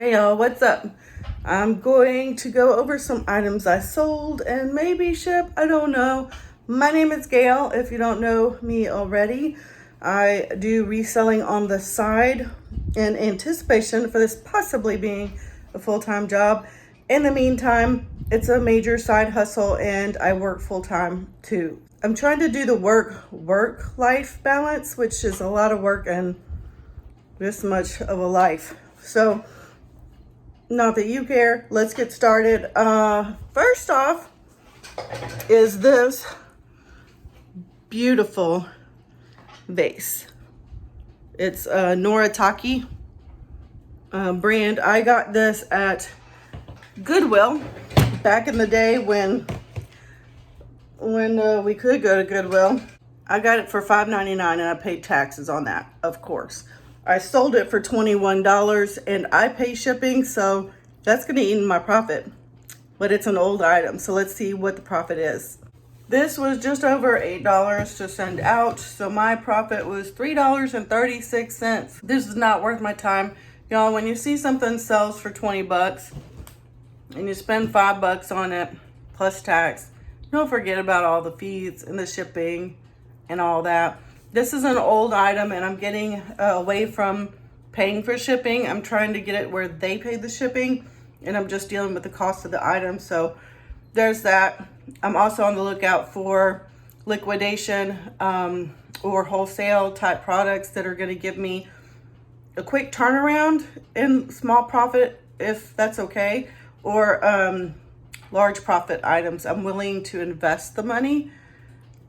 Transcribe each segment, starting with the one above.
Hey y'all, what's up? I'm going to go over some items I sold and maybe ship. I don't know. My name is Gail. If you don't know me already, I do reselling on the side in anticipation for this possibly being a full-time job. In the meantime, it's a major side hustle and I work full-time too. I'm trying to do the work-life balance, which is a lot of work and this much of a life. So, not that you care. Let's get started. First off is this beautiful vase. It's a Noritake brand. I got this at Goodwill back in the day when we could go to Goodwill. I got it for $5.99 and I paid taxes on that, of course. I sold it for $21 and I pay shipping, so that's gonna eat my profit. But it's an old item, so let's see what the profit is. This was just over $8 to send out, so my profit was $3.36. This is not worth my time. Y'all, when you see something sells for 20 bucks and you spend $5 on it plus tax, don't forget about all the fees and the shipping and all that. This is an old item and I'm getting away from paying for shipping. I'm trying to get it where they pay the shipping and I'm just dealing with the cost of the item. So there's that. I'm also on the lookout for liquidation or wholesale type products that are going to give me a quick turnaround and small profit, if that's okay, or large profit items. I'm willing to invest the money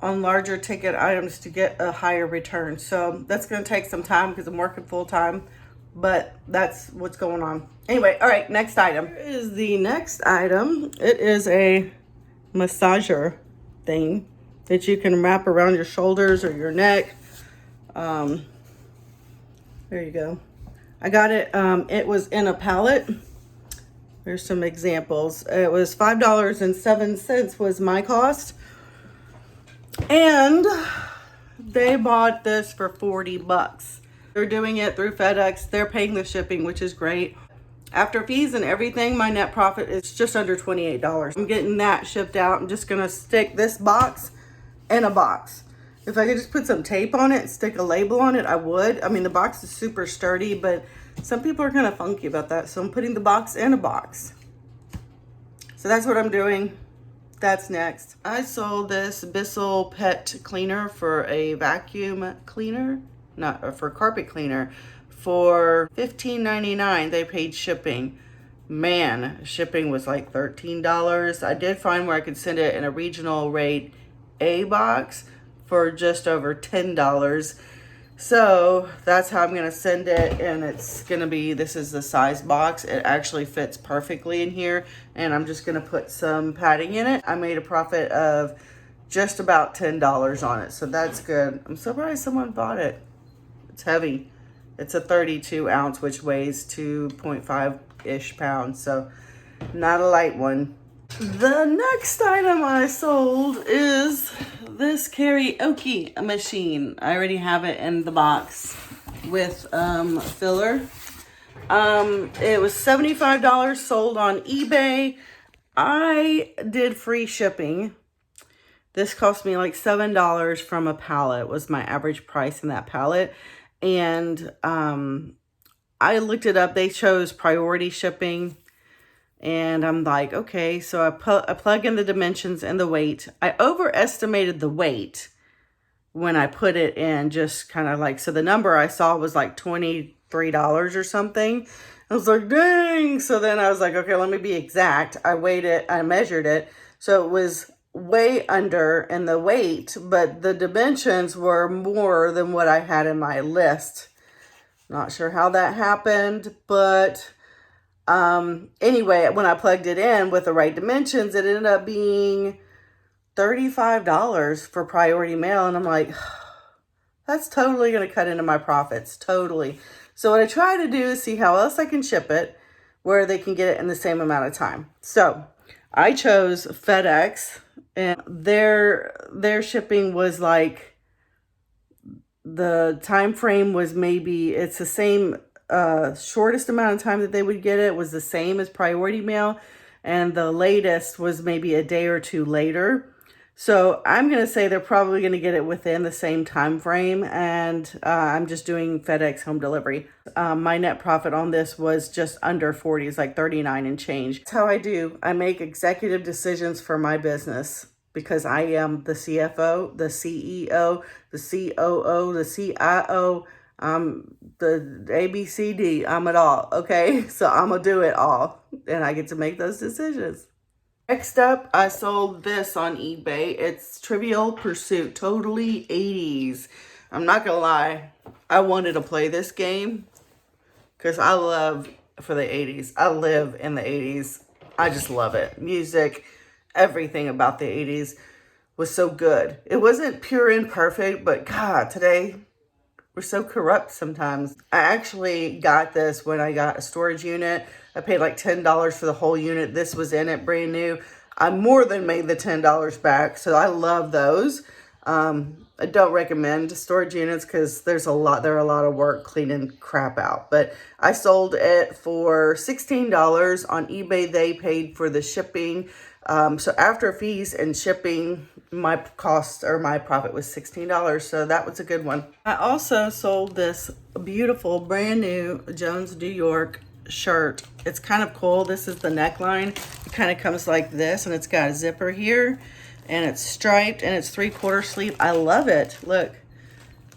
on larger ticket items to get a higher return. So that's going to take some time because I'm working full time, but that's what's going on. Anyway, all right, next item. Here is the next item. It is a massager thing that you can wrap around your shoulders or your neck. There you go. I got it. It was in a pallet. There's some examples. It was $5.07 was my cost. And they bought this for 40 bucks. They're doing it through FedEx. They're paying the shipping, which is great. After fees and everything, my net profit is just under $28. I'm getting that shipped out. I'm just gonna stick this box in a box. If I could just put some tape on it, stick a label on it, I would. I mean, the box is super sturdy, but some people are kind of funky about that. So I'm putting the box in a box. So that's what I'm doing. That's next. I sold this Bissell pet cleaner for a vacuum cleaner, not for carpet cleaner, for $15.99. They paid shipping. Man, shipping was like $13. I did find where I could send it in a regional rate A box for just over $10. So that's how I'm going to send it, and it's going to be, this is the size box. It actually fits perfectly in here, and I'm just going to put some padding in it. I made a profit of just about $10 on it, so that's good. I'm surprised someone bought it. It's heavy. It's a 32 ounce, which weighs 2.5-ish pounds, so not a light one. The next item I sold is this karaoke machine. I already have it in the box with filler. It was $75 sold on eBay. I did free shipping. This cost me like $7 from a pallet was my average price in that pallet. And I looked it up. They chose priority shipping. And I'm like, okay, so I plug in the dimensions and the weight. I overestimated the weight when I put it in, just kind of like, so the number I saw was like $23 or something. I was like, dang. So then I was like, okay, let me be exact. I weighed it, I measured it. So it was way under in the weight, but the dimensions were more than what I had in my list. Not sure how that happened, but anyway, when I plugged it in with the right dimensions, it ended up being $35 for priority mail. And I'm like, that's totally going to cut into my profits. Totally. So what I try to do is see how else I can ship it where they can get it in the same amount of time. So I chose FedEx, and their shipping was like, the time frame was maybe, it's the same shortest amount of time that they would get it was the same as priority mail, and the latest was maybe a day or two later. So I'm going to say they're probably going to get it within the same time frame, and I'm just doing FedEx home delivery. My net profit on this was just under 40. It's like 39 and change. That's how I do. I make executive decisions for my business because I am the CFO, the CEO, the COO, the CIO, the ABCD. I'm it all, okay? So I'm going to do it all, and I get to make those decisions. Next up, I sold this on eBay. It's Trivial Pursuit, totally 80s. I'm not gonna lie, I wanted to play this game because I love for the 80s. I live in the 80s. I just love it. Music, everything about the 80s was so good. It wasn't pure and perfect, but God, today we're so corrupt sometimes. I actually got this when I got a storage unit. I paid like $10 for the whole unit. This was in it, brand new. I more than made the $10 back, so I love those. I don't recommend storage units because there are a lot of work cleaning crap out. But I sold it for $16 on eBay. They paid for the shipping. So after fees and shipping, my cost or my profit was $16. So that was a good one. I also sold this beautiful brand new Jones New York shirt. It's kind of cool. This is the neckline. It kind of comes like this, and it's got a zipper here, and it's striped, and it's 3/4 sleeve. I love it. Look,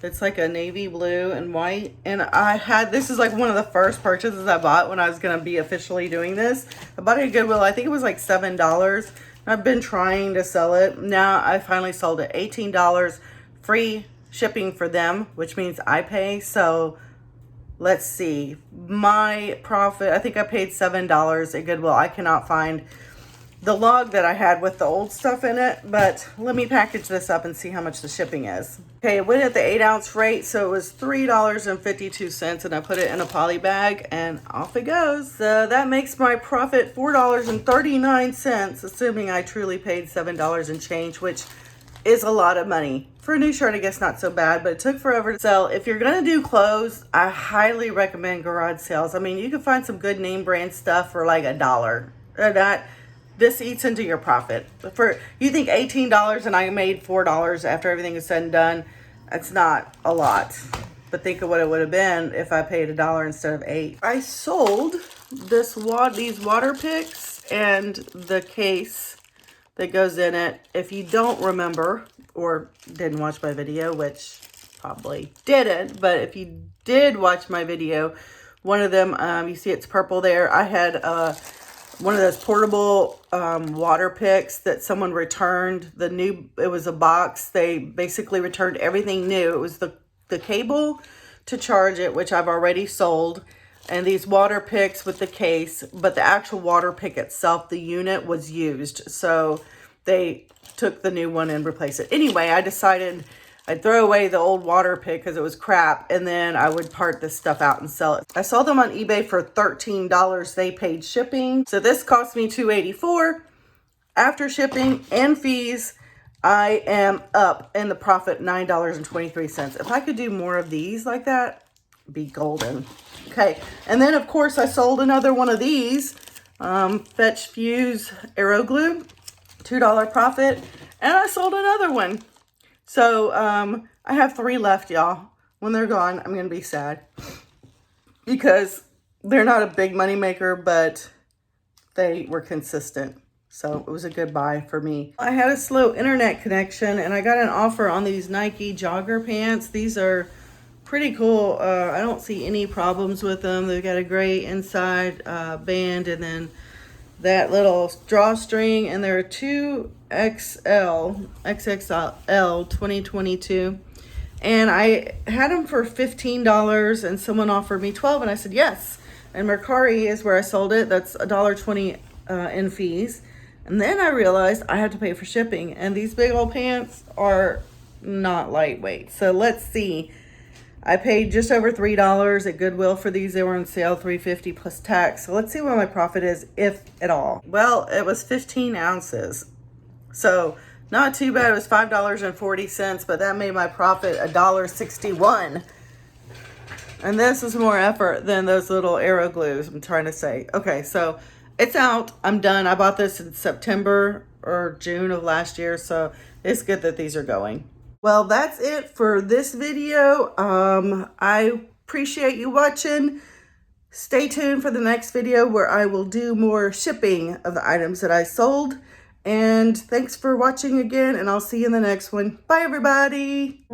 it's like a navy blue and white. And this is like one of the first purchases I bought when I was going to be officially doing this. I bought it at Goodwill. I think it was like $7. I've been trying to sell it. Now I finally sold it. $18, free shipping for them, which means I pay. So let's see. My profit, I think I paid $7 at Goodwill. I cannot find the log that I had with the old stuff in it, but let me package this up and see how much the shipping is. Okay, it went at the 8-ounce rate, so it was $3.52, and I put it in a poly bag, and off it goes. So that makes my profit $4.39, assuming I truly paid $7 and change, which is a lot of money. For a new shirt, I guess not so bad, but it took forever to sell. If you're gonna do clothes, I highly recommend garage sales. I mean, you can find some good name brand stuff for like $1. This eats into your profit. You think $18 and I made $4 after everything is said and done, that's not a lot. But think of what it would have been if I paid $1 instead of $8. I sold these water picks and the case that goes in it. If you don't remember or didn't watch my video, which probably didn't, but if you did watch my video, one of them, you see it's purple there. I had one of those portable water picks that someone returned. It was a box. They basically returned everything new. It was the cable to charge it, which I've already sold, and these water picks with the case, but the actual water pick itself, the unit was used. So they took the new one and replaced it. Anyway, I decided I'd throw away the old water pick because it was crap, and then I would part this stuff out and sell it. I saw them on eBay for $13. They paid shipping. So this cost me $2.84. After shipping and fees, I am up in the profit $9.23. If I could do more of these like that, be golden. Okay, and then of course I sold another one of these, Fetch Fuse Aero Glue, $2 profit, and I sold another one. So, I have 3 left, y'all. When they're gone, I'm going to be sad. Because they're not a big money maker, but they were consistent. So, it was a good buy for me. I had a slow internet connection, and I got an offer on these Nike jogger pants. These are pretty cool. I don't see any problems with them. They've got a gray inside band, and then that little drawstring, and they're 2XL 2022, and I had them for $15, and someone offered me $12, and I said yes. And Mercari is where I sold it. That's $1.20 in fees, and then I realized I had to pay for shipping, and these big old pants are not lightweight. So let's see. I paid just over $3 at Goodwill for these. They were on sale, $3.50 plus tax. So let's see what my profit is, if at all. Well, it was 15 ounces. So not too bad. It was $5.40, but that made my profit $1.61. And this is more effort than those little arrow glues, I'm trying to say. Okay, so it's out. I'm done. I bought this in September or June of last year, so it's good that these are going. Well, that's it for this video. I appreciate you watching. Stay tuned for the next video where I will do more shipping of the items that I sold. And thanks for watching again, and I'll see you in the next one. Bye, everybody.